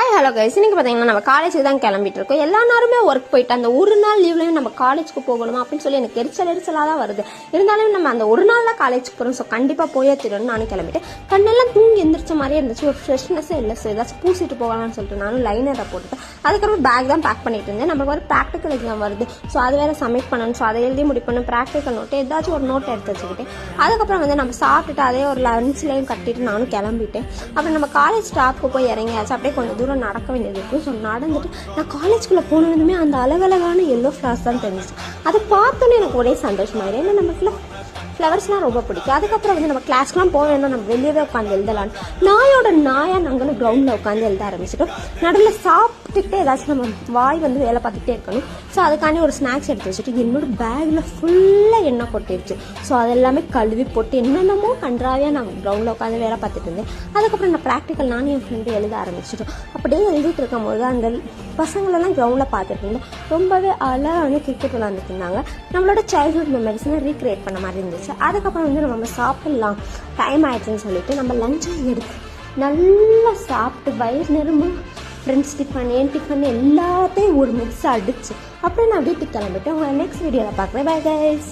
Hi hello guys, இன்னைக்கு பார்த்தீங்கன்னா நம்ம காலேஜுக்கு தான் கிளம்பிட்டு இருக்கோம். எல்லா நேரமே ஒர்க் போயிட்டு அந்த ஒரு நாள் லீவ்லையும் நம்ம காலேஜுக்கு போகணுமா அப்படின்னு சொல்லி எனக்கு எரிச்சலாக தான் வருது. இருந்தாலும் நம்ம அந்த ஒரு நாள் தான் காலேஜுக்கு போகிறோம். ஸோ கண்டிப்பாக போயே தீரணும்னு நானும் கிளம்பிட்டேன். கண்ணெல்லாம் தூங்கி எந்திரிச்ச மாதிரியே இருந்துச்சு, ஒரு ஃப்ரெஷ்னஸே இல்லை. ஸோ ஏதாச்சும் பூசிட்டு போகலாம்னு சொல்லிட்டு நானும் லைனரை போட்டுட்டேன். அதுக்கப்புறம் பேக் தான் பேக் பண்ணிட்டு இருந்தேன். நம்மளுக்கு ஒரு ப்ராக்டிக்கல் எக்ஸாம் வருது. ஸோ அது வேறு சப்மிட் பண்ணணும். ஸோ அதை எழுதி முடிப்பணும். ப்ராக்டிக்கல் நோட்டு ஏதாச்சும் ஒரு நோட் எடுத்து வச்சுக்கிட்டேன். அதுக்கப்புறம் வந்து நம்ம சாப்பிட்டுட்டு அதே ஒரு லஞ்ச்லையும் கட்டிட்டு நானும் கிளம்பிட்டேன். அப்புறம் நம்ம காலேஜ் ஸ்டாப்புக்கு போய் இறங்கியாச்சு. அப்படியே கொஞ்சம் தூரம் நடக்க வேண்டியது இருக்கும். ஸோ நடந்துட்டு நான் காலேஜ்குள்ளே போனதுமே அந்த அழகழகான எல்லோ ஃப்ளவர்ஸ் தான் தெரிஞ்சிச்சு. அதை பார்த்தோன்னே எனக்கு ஒரே சந்தோஷமாயிடும். ஏன்னா நமக்குள்ள ஃப்ளவர்ஸ்லாம் ரொம்ப பிடிக்கும். அதுக்கப்புறம் வந்து நம்ம கிளாஸ்க்குலாம் போக வேண்டாம், நம்ம வெளியவே உட்காந்து எழுதலான்னு நாயாக நாங்களும் கிரவுண்டில் உட்காந்து எழுத ஆரம்பிச்சிட்டோம். நடுவில் சாப்பிட்டுக்கிட்டே ஏதாச்சும் நம்ம வாய் வந்து வேலை பார்த்துக்கிட்டே இருக்கணும். ஸோ அதுக்காண்டி ஒரு ஸ்நாக்ஸ் எடுத்து வச்சுட்டு என்னோட பேக்கில் ஃபுல்லாக எண்ணெய் கொட்டிடுச்சு. ஸோ அதெல்லாமே கழுவி போட்டு என்னென்னமோ கன்றாவியாக நான் கிரவுண்டில் உட்காந்து வேலை பார்த்துட்டு இருந்தேன். அதுக்கப்புறம் நான் ப்ராக்டிக்கல் நானும் என் ஃப்ரெண்டு எழுத ஆரம்பிச்சிட்டோம். அப்படியே எழுதிட்டு இருக்கும்போது அந்த பசங்களெல்லாம் கிரவுண்டில் பார்த்துட்டு இருந்தோம். ரொம்பவே அழகாக வந்து கிரிக்கெட் விளாண்டுட்டு இருந்தாங்க. நம்மளோட சைல்ட்ஹுட் மெமரிஸ்லாம் ரீக்ரியேட் பண்ண மாதிரி இருந்துச்சு. அதுக்கப்புறம் வந்து நம்ம சாப்பிடலாம், டைம் ஆயிடுச்சுன்னு சொல்லிட்டு நம்ம லஞ்சை எடுத்து நல்லா சாப்பிட்டு வயிறு நிரம்ப ஃப்ரெண்ட்ஸ் டிஃபன் என் டிஃபன் எல்லாத்தையும் ஒரு மிக்ஸ் அடிச்சு அப்படியே நான் வீட்டுக்கு கிளம்பிட்டேன். உங்களை நெக்ஸ்ட் வீடியோவில் பார்க்குறேன். Bye guys.